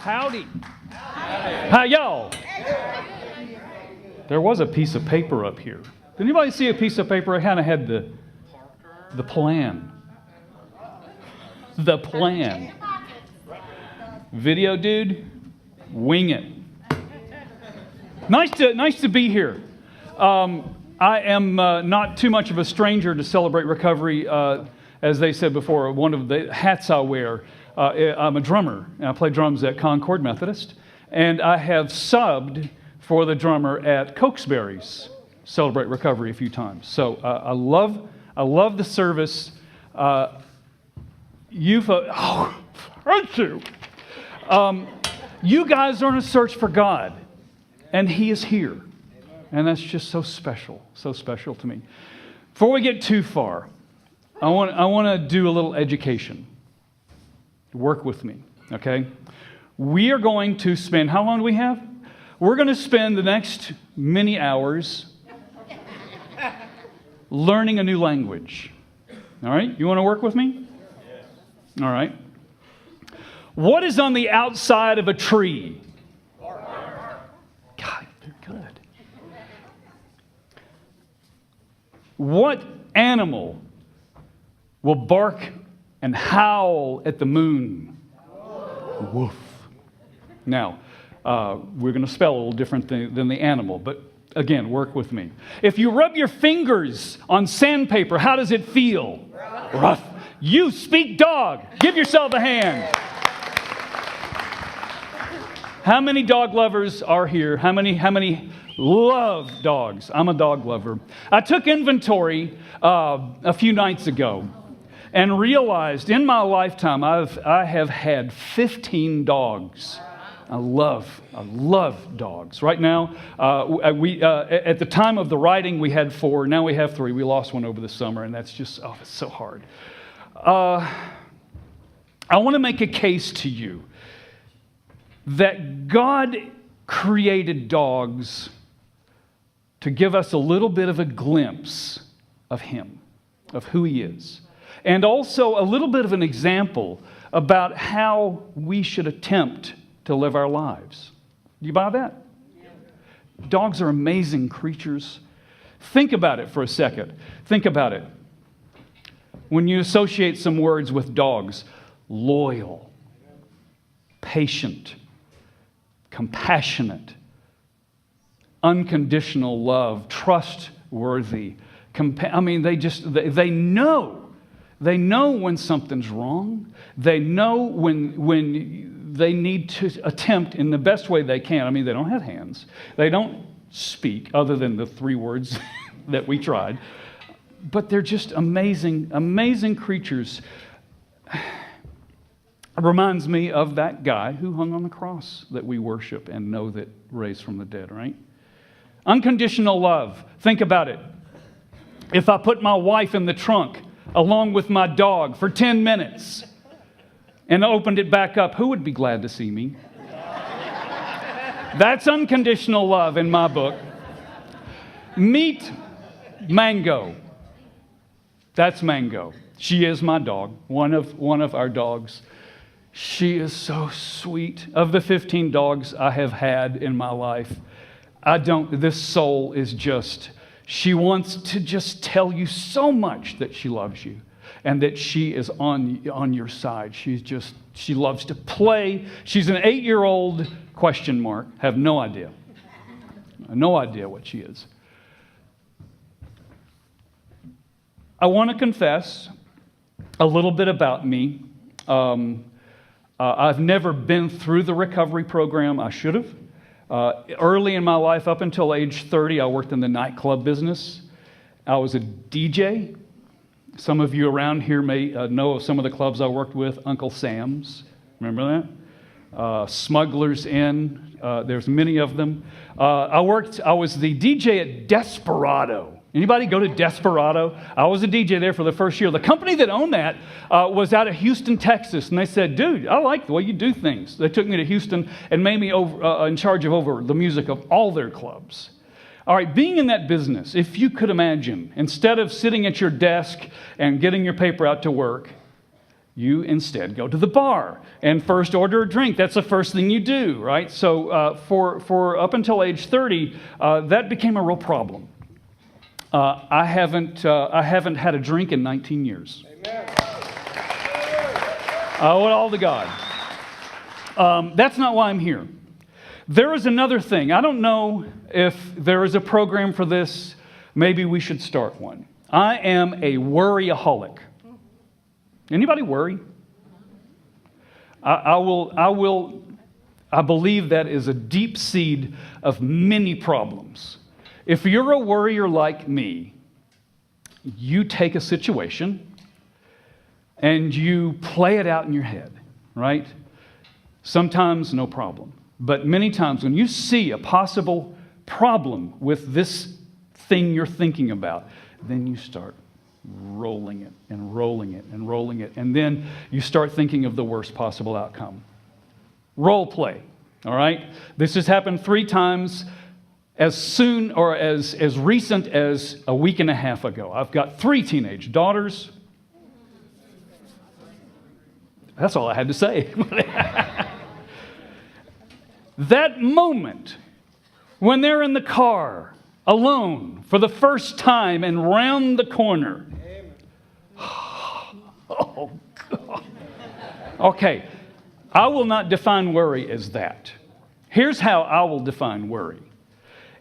Howdy. How y'all? There was a piece of paper up here. Did anybody see a piece of paper? I kind of had the plan. The plan. Video dude, wing it. Nice to be here. I am not too much of a stranger to Celebrate Recovery. As they said before, one of the hats I wear, I'm a drummer, and I play drums at Concord Methodist, and I have subbed for the drummer at Recocvery's Celebrate Recovery a few times. So I love the service. Thank you. You guys are in a search for God, and He is here. And that's just so special to me. Before we get too far, I want to do a little education. Work with me, okay? We are going to spend, how long do we have? We're going to spend the next many hours learning a new language. All right? You want to work with me? Yes. All right. What is on the outside of a tree? God, they're good. What animal will bark and howl at the moon? Woof. Now, we're going to spell a little different than the animal, but again, work with me. If you rub your fingers on sandpaper, how does it feel? Rough. You speak dog. Give yourself a hand. How many dog lovers are here? How many love dogs? I'm a dog lover. I took inventory a few nights ago and realized in my lifetime I have had 15 dogs. I love dogs. Right now, at the time of the writing, we had 4. Now we have 3. We lost one over the summer, and that's just, it's so hard. I want to make a case to you that God created dogs to give us a little bit of a glimpse of Him, of who He is, and also a little bit of an example about how we should attempt to live our lives. Do you buy that? Yeah. Dogs are amazing creatures. Think about it for a second. Think about it. When you associate some words with dogs, loyal, patient, compassionate, unconditional love, trustworthy. They know when something's wrong. They know when they need to attempt in the best way they can. They don't have hands. They don't speak other than the 3 words that we tried. But they're just amazing creatures. It reminds me of that guy who hung on the cross that we worship and know that raised from the dead, right? Unconditional love. Think about it. If I put my wife in the trunk along with my dog for 10 minutes and opened it back up, who would be glad to see me? That's unconditional love in my book. Meet Mango. That's Mango. She is my dog, one of our dogs. She is so sweet. Of the 15 dogs I have had in my life, this soul is just, she wants to just tell you so much that she loves you and that she is on your side. She loves to play. She's an 8-year-old ? Have no idea. No idea what she is. I want to confess a little bit about me. I've never been through the recovery program. I should have. Early in my life, up until age 30, I worked in the nightclub business. I was a DJ. Some of you around here may know of some of the clubs I worked with. Uncle Sam's, remember that? Smugglers Inn. There's many of them. I was the DJ at Desperado. Anybody go to Desperado? I was a DJ there for the first year. The company that owned that was out of Houston, Texas. And they said, dude, I like the way you do things. They took me to Houston and made me in charge of over the music of all their clubs. All right, being in that business, if you could imagine, instead of sitting at your desk and getting your paper out to work, You instead go to the bar and first order a drink. That's the first thing you do, right? So for up until age 30, that became a real problem. I haven't had a drink in 19 years. Amen. I owe it all to God. That's not why I'm here. There is another thing. I don't know if there is a program for this. Maybe we should start one. I am a worryaholic. Anybody worry? I believe that is a deep seed of many problems. If you're a worrier like me, you take a situation and you play it out in your head, right? Sometimes no problem. But many times when you see a possible problem with this thing you're thinking about, then you start rolling it and rolling it and rolling it. And then you start thinking of the worst possible outcome. Role play, all right? This has happened 3 times as soon or as recent as a week and a half ago. I've got 3 teenage daughters. That's all I had to say. That moment when they're in the car alone for the first time and round the corner. Oh, God. Okay, I will not define worry as that. Here's how I will define worry.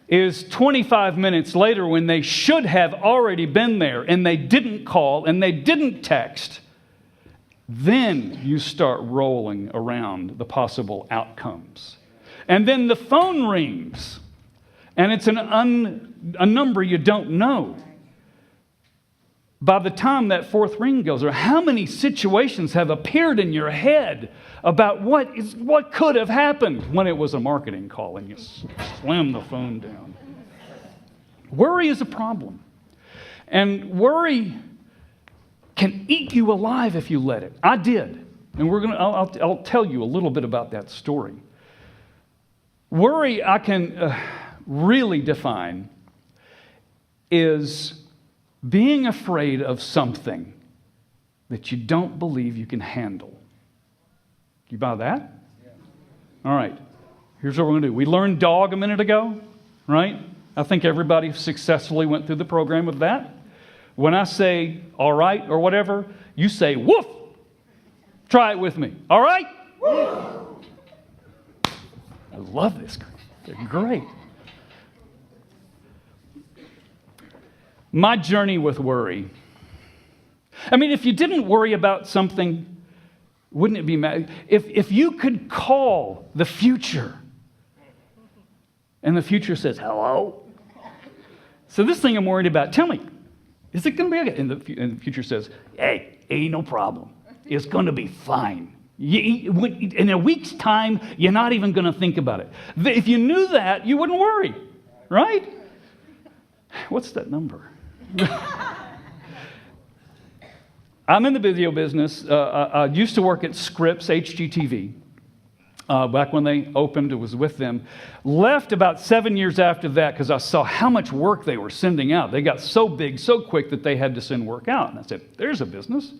Is 25 minutes later when they should have already been there and they didn't call and they didn't text, then you start rolling around the possible outcomes. And then the phone rings, and it's a number you don't know. By the time that 4th ring goes around, how many situations have appeared in your head about what could have happened when it was a marketing call and you slam the phone down? Worry is a problem. And worry can eat you alive if you let it. I did. And I'll tell you a little bit about that story. Worry I can really define is being afraid of something that you don't believe you can handle. You buy that? Yeah. All right. Here's what we're going to do. We learned dog a minute ago, right? I think everybody successfully went through the program with that. When I say all right or whatever, you say woof. Try it with me. All right? Woof. I love this. They're great. My journey with worry. I mean, if you didn't worry about something, wouldn't it be mad? If you could call the future and the future says, hello. So this thing I'm worried about, tell me, is it going to be okay? And the future says, hey, ain't no problem. It's going to be fine. In a week's time, you're not even going to think about it. If you knew that, you wouldn't worry, right? What's that number? I'm in the video business. I used to work at Scripps, HGTV. Back when they opened, it was with them. Left about 7 years after that because I saw how much work they were sending out. They got so big, so quick that they had to send work out. And I said, there's a business.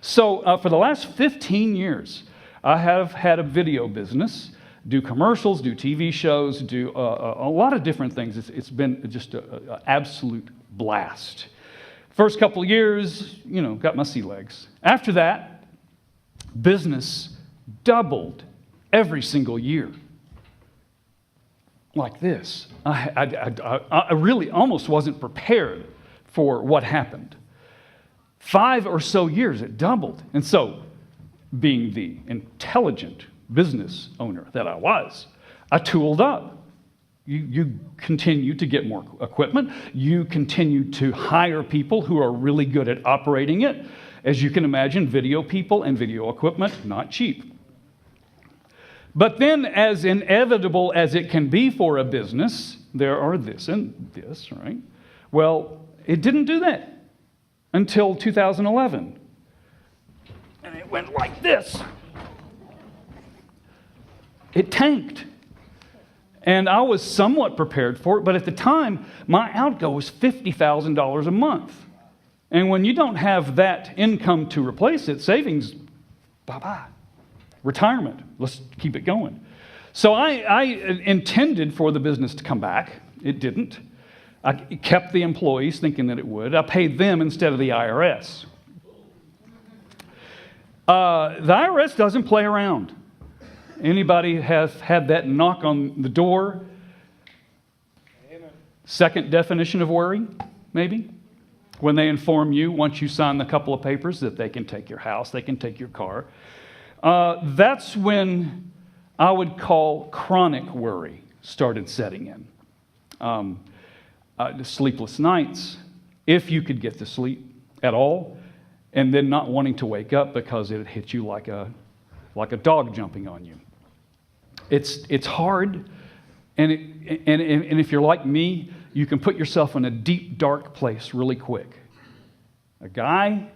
So for the last 15 years, I have had a video business, do commercials, do TV shows, do a lot of different things. It's been just an absolute blast. First couple of years, got my sea legs. After that, business doubled every single year. Like this. I really almost wasn't prepared for what happened. 5 or so years, it doubled. And so, being the intelligent business owner that I was, I tooled up. You continue to get more equipment. You continue to hire people who are really good at operating it. As you can imagine, video people and video equipment, not cheap. But then, as inevitable as it can be for a business, there are this and this, right? Well, it didn't do that until 2011. And it went like this. It tanked. And I was somewhat prepared for it, but at the time, my outgo was $50,000 a month. And when you don't have that income to replace it, savings Bye-bye. Retirement. Let's keep it going. So I intended for the business to come back. It didn't. I kept the employees thinking that it would. I paid them instead of the IRS. The IRS doesn't play around. Anybody has had that knock on the door? Amen. Second definition of worry, maybe? When they inform you, once you sign the couple of papers, that they can take your house, they can take your car. That's when I would call chronic worry started setting in. Sleepless nights, if you could get to sleep at all, and then not wanting to wake up because it hit you like a dog jumping on you. It's hard, and if you're like me, you can put yourself in a deep, dark place really quick. A guy,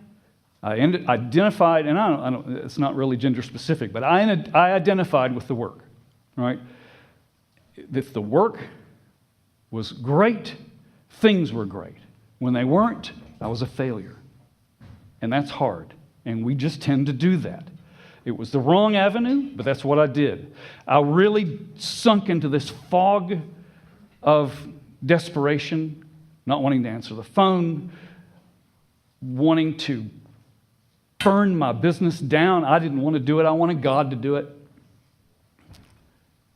I identified, and I don't, it's not really gender specific, but I identified with the work, right? If the work was great, things were great. When they weren't, I was a failure. And that's hard, and we just tend to do that. It was the wrong avenue, but that's what I did. I really sunk into this fog of desperation, not wanting to answer the phone, wanting to burn my business down. I didn't want to do it. I wanted God to do it.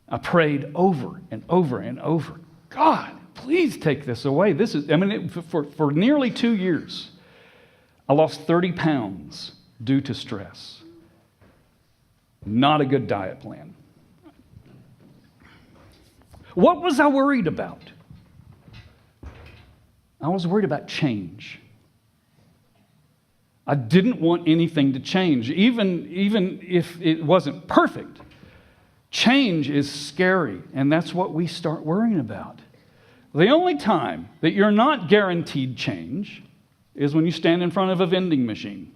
I prayed over and over and over. God, please take this away. For nearly 2 years, I lost 30 pounds due to stress. Not a good diet plan. What was I worried about? I was worried about change. I didn't want anything to change, even if it wasn't perfect. Change is scary, and that's what we start worrying about. The only time that you're not guaranteed change is when you stand in front of a vending machine.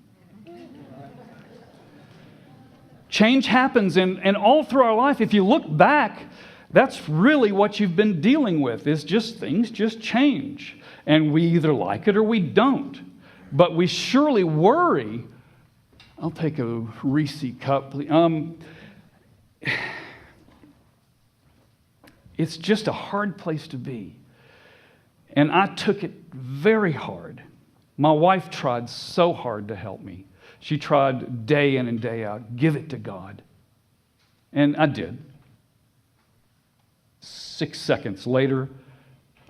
Change happens, and all through our life, if you look back, that's really what you've been dealing with, is just things just change. And we either like it or we don't. But we surely worry. I'll take a Reese cup, please. It's just a hard place to be. And I took it very hard. My wife tried so hard to help me. She tried day in and day out, give it to God. And I did. 6 seconds later,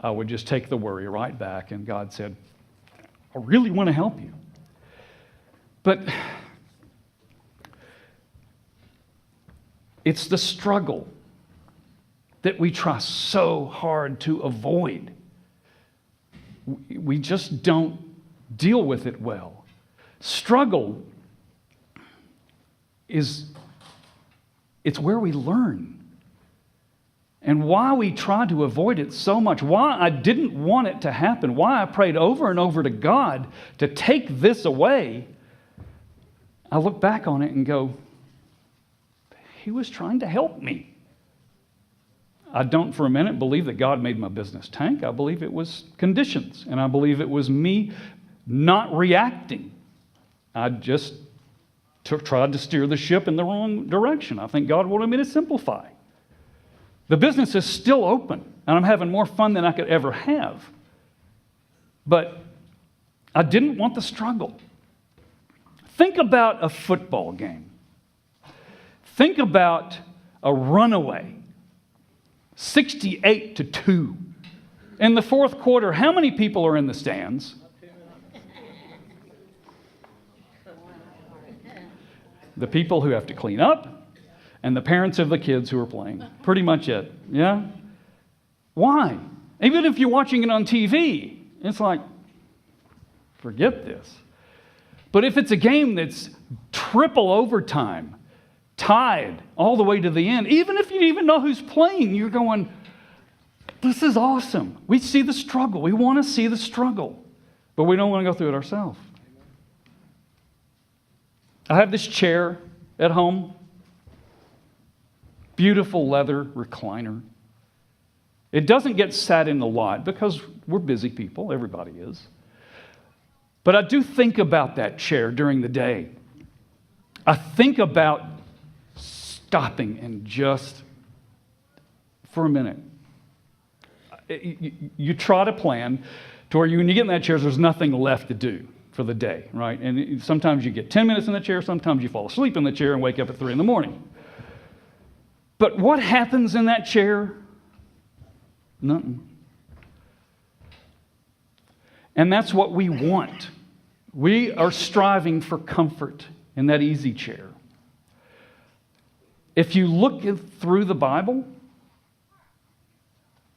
I would just take the worry right back, and God said, I really want to help you. But it's the struggle that we try so hard to avoid. We just don't deal with it well. Struggle it's where we learn. And why we try to avoid it so much, why I didn't want it to happen, why I prayed over and over to God to take this away, I look back on it and go, He was trying to help me. I don't for a minute believe that God made my business tank. I believe it was conditions, and I believe it was me not reacting. I just tried to steer the ship in the wrong direction. I think God wanted me to simplify. The business is still open, and I'm having more fun than I could ever have. But I didn't want the struggle. Think about a football game. Think about a runaway, 68-2. In the fourth quarter, how many people are in the stands? The people who have to clean up, and the parents of the kids who are playing. Pretty much it, yeah? Why? Even if you're watching it on TV, it's like, forget this. But if it's a game that's triple overtime, tied all the way to the end, even if you even know who's playing, you're going, this is awesome. We see the struggle. We want to see the struggle, but we don't want to go through it ourselves. I have this chair at home. Beautiful leather recliner. It doesn't get sat in a lot because we're busy people. Everybody is. But I do think about that chair during the day. I think about stopping and just, for a minute, you try to plan to where when you get in that chair, there's nothing left to do for the day, right? And sometimes you get 10 minutes in the chair, sometimes you fall asleep in the chair and wake up at 3 a.m. But what happens in that chair? Nothing. And that's what we want. We are striving for comfort in that easy chair. If you look through the Bible,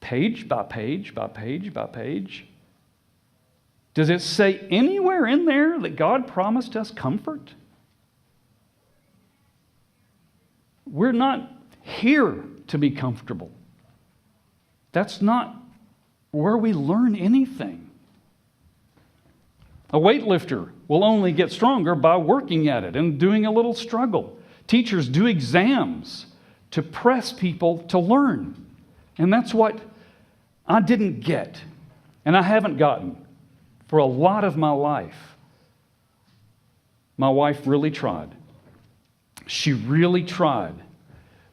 page by page by page by page, does it say anywhere in there that God promised us comfort? We're not here to be comfortable. That's not where we learn anything. A weightlifter will only get stronger by working at it and doing a little struggle. Teachers do exams to press people to learn. And that's what I didn't get, and I haven't gotten for a lot of my life. My wife really tried. She really tried.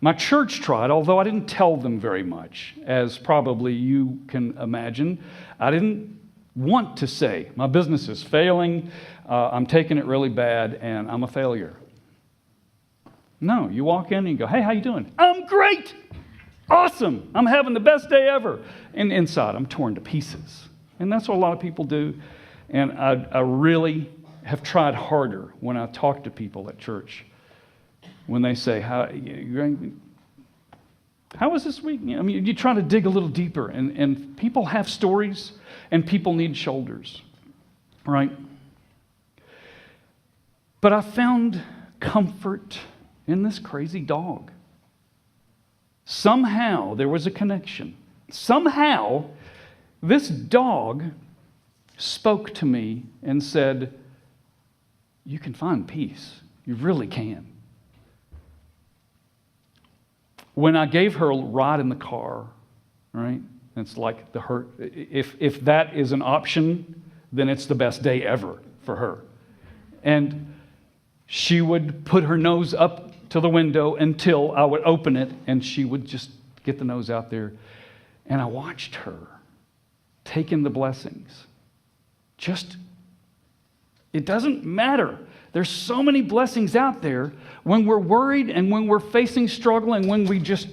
My church tried, although I didn't tell them very much, as probably you can imagine. I didn't want to say, my business is failing, I'm taking it really bad, and I'm a failure. No, you walk in and you go, hey, how you doing? I'm great! Awesome! I'm having the best day ever. And inside, I'm torn to pieces. And that's what a lot of people do. And I really have tried harder when I talk to people at church. When they say, how was this week? I mean, you try to dig a little deeper. And people have stories, and people need shoulders. Right? But I found comfort in this crazy dog. Somehow there was a connection. Somehow this dog spoke to me and said, you can find peace. You really can. When I gave her a ride in the car, right? It's like if that is an option, then it's the best day ever for her. And she would put her nose up to the window until I would open it, and she would just get the nose out there. And I watched her take in the blessings. It doesn't matter. There's so many blessings out there. When we're worried and when we're facing struggle and when we just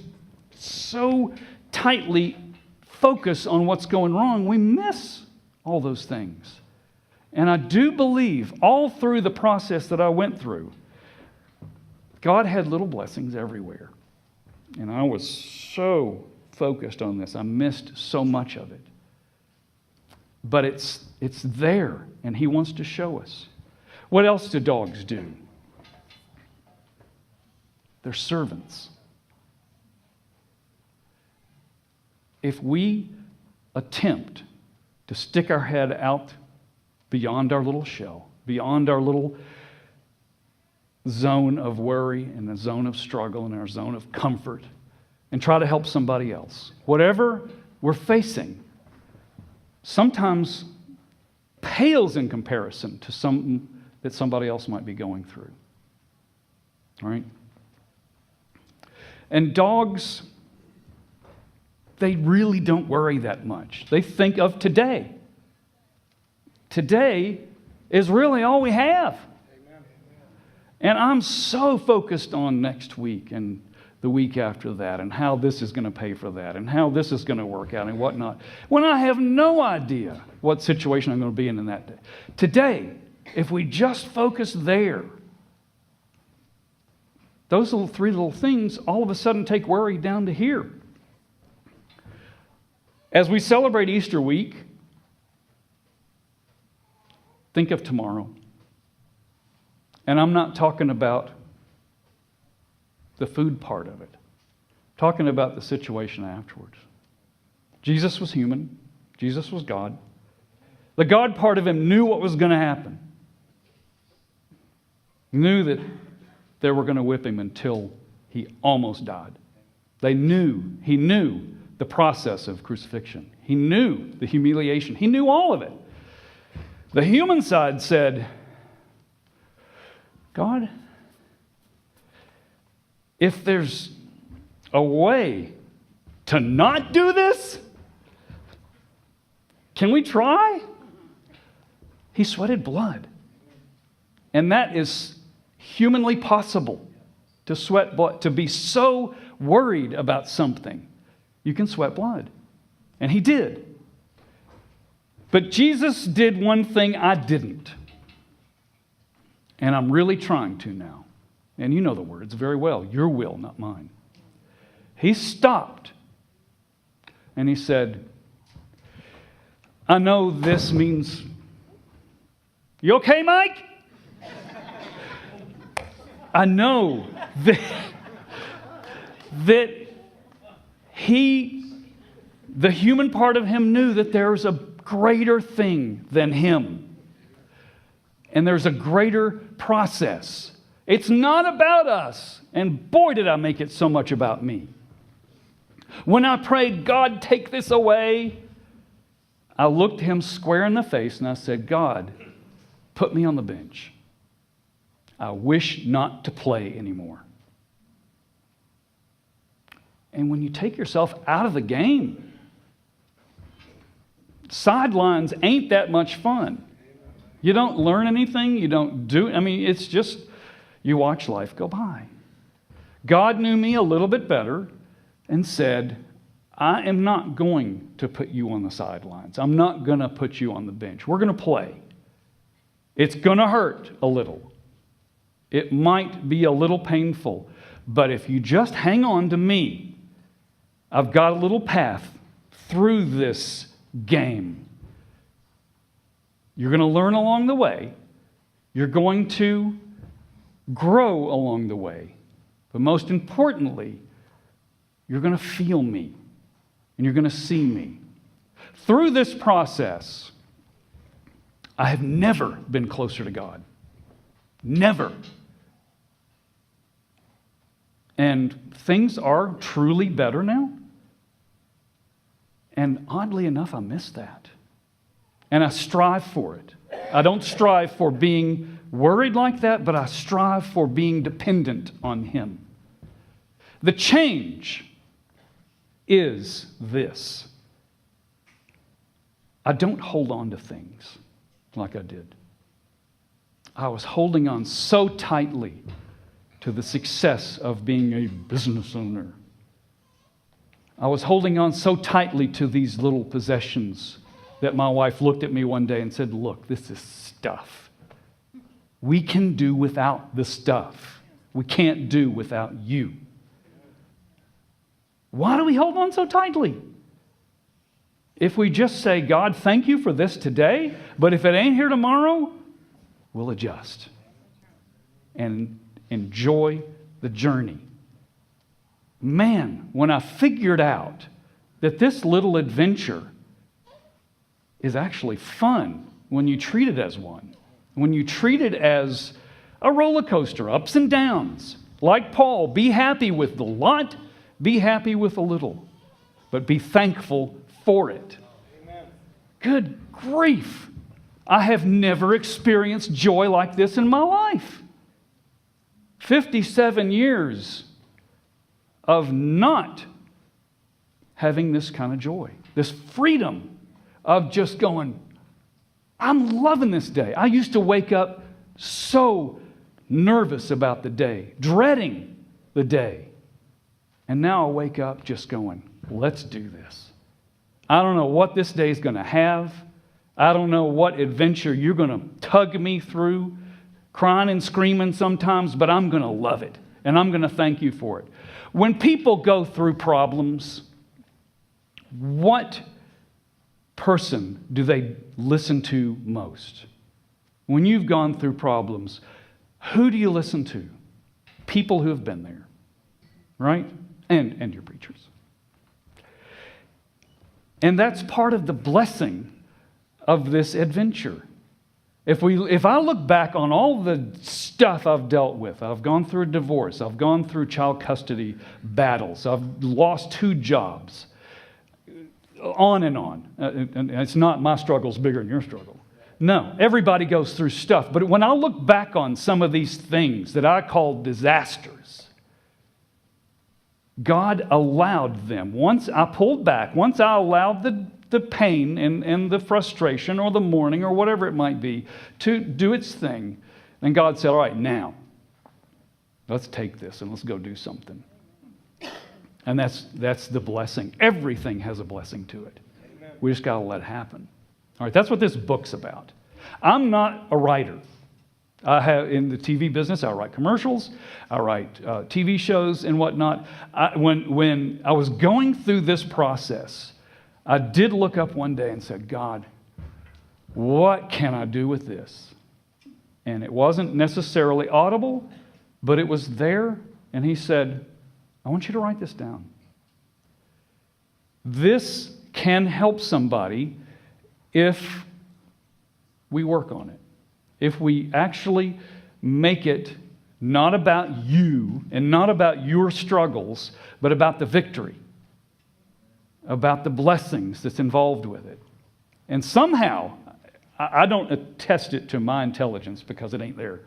so tightly focus on what's going wrong, we miss all those things. And I do believe all through the process that I went through, God had little blessings everywhere. And I was so focused on this. I missed so much of it. But it's there, and He wants to show us. What else do dogs do? They're servants. If we attempt to stick our head out beyond our little shell, beyond our little zone of worry and the zone of struggle and our zone of comfort, and try to help somebody else, whatever we're facing sometimes pales in comparison to something that somebody else might be going through. All right? And dogs, they really don't worry that much. They think of today. Today is really all we have. And I'm so focused on next week and the week after that and how this is going to pay for that and how this is going to work out and whatnot, when I have no idea what situation I'm going to be in that day. Today, if we just focus there, those three little things all of a sudden take worry down to here. As we celebrate Easter week, think of tomorrow. And I'm not talking about the food part of it. I'm talking about the situation afterwards. Jesus was human. Jesus was God. The God part of Him knew what was going to happen. Knew that they were going to whip Him until He almost died. He knew the process of crucifixion. He knew the humiliation. He knew all of it. The human side said, God, if there's a way to not do this, can we try? He sweated blood. And that is humanly possible, to sweat blood, to be so worried about something. You can sweat blood. And he did. But Jesus did one thing I didn't. And I'm really trying to now. And you know the words very well. Your will, not mine. He stopped. And he said, I know this means, you okay, Mike? I know that the human part of him knew that there was a greater thing than him. And there's a greater process. It's not about us. And boy, did I make it so much about me. When I prayed, God, take this away, I looked him square in the face and I said, God, put me on the bench. I wish not to play anymore. And when you take yourself out of the game, sidelines ain't that much fun. You don't learn anything. You don't do, it's just, you watch life go by. God knew me a little bit better and said, I am not going to put you on the sidelines. I'm not going to put you on the bench. We're going to play. It's going to hurt a little. It might be a little painful. But if you just hang on to me, I've got a little path through this game. You're going to learn along the way. You're going to grow along the way. But most importantly, you're going to feel me. And you're going to see me. Through this process, I have never been closer to God. Never. And things are truly better now. And oddly enough, I miss that. And I strive for it. I don't strive for being worried like that, but I strive for being dependent on Him. The change is this. I don't hold on to things like I did. I was holding on so tightly to the success of being a business owner. I was holding on so tightly to these little possessions that my wife looked at me one day and said, look, this is stuff. We can do without the stuff. We can't do without you. Why do we hold on so tightly? If we just say, God, thank you for this today, but if it ain't here tomorrow, we'll adjust and enjoy the journey. Man, when I figured out that this little adventure is actually fun when you treat it as one, when you treat it as a roller coaster, ups and downs, like Paul, be happy with the lot, be happy with a little, but be thankful for it. Amen. Good grief. I have never experienced joy like this in my life. 57 years of not having this kind of joy, this freedom of just going, I'm loving this day. I used to wake up so nervous about the day, dreading the day. And now I wake up just going, let's do this. I don't know what this day is going to have. I don't know what adventure you're going to tug me through, crying and screaming sometimes, but I'm going to love it. And I'm going to thank you for it. When people go through problems, what person do they listen to most? When you've gone through problems, who do you listen to? People who have been there, right? And your preachers. And that's part of the blessing of this adventure. If I look back on all the stuff I've dealt with, I've gone through a divorce, I've gone through child custody battles, I've lost 2 jobs, on and on. And it's not my struggle's bigger than your struggle. No, everybody goes through stuff. But when I look back on some of these things that I call disasters, God allowed them. Once I pulled back, once I allowed the pain and the frustration or the mourning or whatever it might be to do its thing, and God said, all right, now, let's take this and let's go do something. And that's the blessing. Everything has a blessing to it. We just got to let it happen. All right, that's what this book's about. I'm not a writer. I have in the TV business. I write commercials. I write TV shows and whatnot. When I was going through this process, I did look up one day and said, God, what can I do with this? And it wasn't necessarily audible, but it was there. And he said, I want you to write this down. This can help somebody if we work on it. If we actually make it not about you and not about your struggles, but about the victory, about the blessings that's involved with it. And somehow, I don't attest it to my intelligence because it ain't there.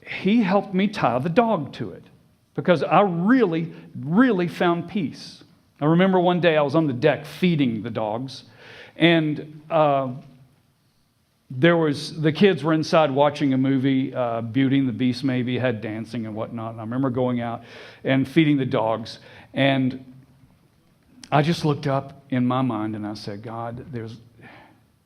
He helped me tie the dog to it because I really, really found peace. I remember one day I was on the deck feeding the dogs, and the kids were inside watching a movie, Beauty and the Beast maybe, had dancing and whatnot. And I remember going out and feeding the dogs, and I just looked up in my mind and I said, God,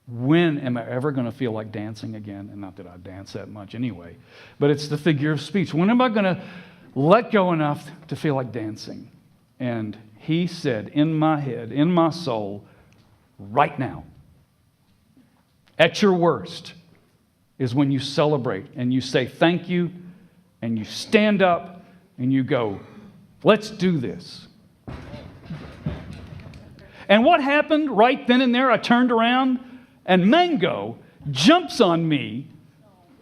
when am I ever going to feel like dancing again? And not that I dance that much anyway, but it's the figure of speech. When am I going to let go enough to feel like dancing? And he said, in my head, in my soul, right now. At your worst is when you celebrate and you say thank you and you stand up and you go, let's do this. And what happened right then and there? I turned around and Mango jumps on me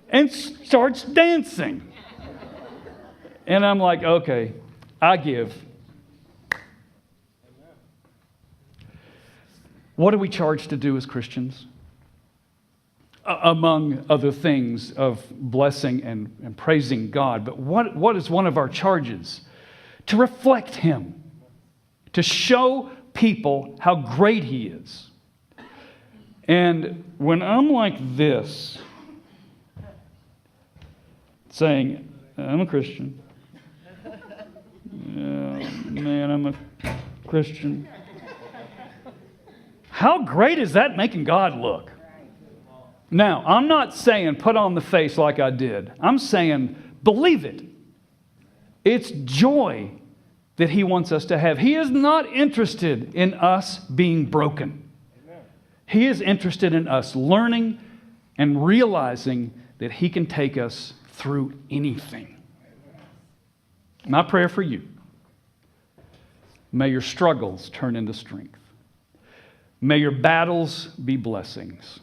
and starts dancing. And I'm like, okay, I give. What are we charged to do as Christians? Among other things of blessing and praising God. But what is one of our charges? To reflect Him. To show people how great He is. And when I'm like this, saying, I'm a Christian. Man, I'm a Christian. How great is that making God look? Now, I'm not saying put on the face like I did. I'm saying believe it. It's joy that He wants us to have. He is not interested in us being broken. He is interested in us learning and realizing that He can take us through anything. My prayer for you, may your struggles turn into strength. May your battles be blessings.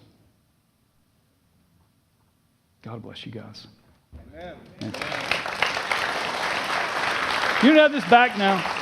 God bless you guys. Amen. You can have this back now.